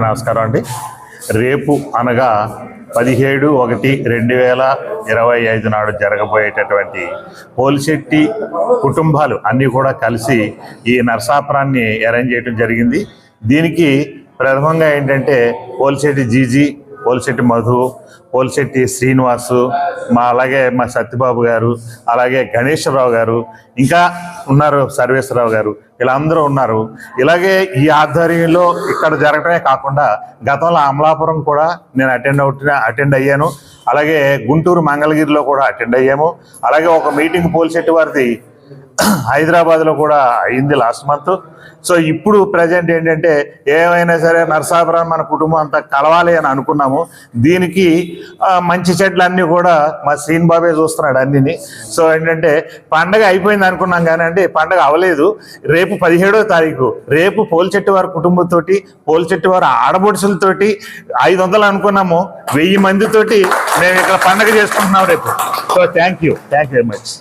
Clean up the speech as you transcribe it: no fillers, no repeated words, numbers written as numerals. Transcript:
నమస్కారం అండి. రేపు అనగా 17/1/2025 నాడు జరగబోయేటటువంటి పోలిశెట్టి కుటుంబాలు అన్నీ కూడా కలిసి ఈ నరసాపురాన్ని అరేంజ్ చేయడం జరిగింది. దీనికి ప్రథమంగా ఏంటంటే పోలిశెట్టి జీజీ, పోలిశెట్టి మధు, పోలిశెట్టి శ్రీనివాసు, అలాగే మా సత్యబాబు గారు, అలాగే గణేశ్వరరావు గారు, ఇంకా ఉన్నారు సర్వేశ్వరరావు గారు, వీళ్ళందరూ ఉన్నారు. ఇలాగే ఈ ఆధ్వర్యంలో ఇక్కడ జరగటమే కాకుండా గతంలో అమలాపురం కూడా నేను అటెండ్ అయ్యాను. అలాగే గుంటూరు మంగళగిరిలో కూడా అటెండ్ అయ్యాము. అలాగే ఒక మీటింగ్ పోలిశెట్టి వారిది హైదరాబాద్లో కూడా అయింది లాస్ట్ మంత్. సో ఇప్పుడు ప్రజెంట్ ఏంటంటే ఏమైనా సరే నరసాపురం మన కుటుంబం అంతా కలవాలి అని అనుకున్నాము. దీనికి మంచి చెట్లన్నీ కూడా మా శ్రీన్ బాబే చూస్తున్నాడు అన్నిని. సో ఏంటంటే పండగ అయిపోయింది అనుకున్నాం కానీ అండి పండగ అవ్వలేదు. రేపు 17వ తారీఖు రేపు పోలిశెట్టి వారి కుటుంబంతో, పోలిశెట్టి వారి ఆడబొడుసులతోటి 500 అనుకున్నాము, 1000 మందితోటి మేము ఇక్కడ పండగ చేసుకుంటున్నాం రేపు. So thank you very much.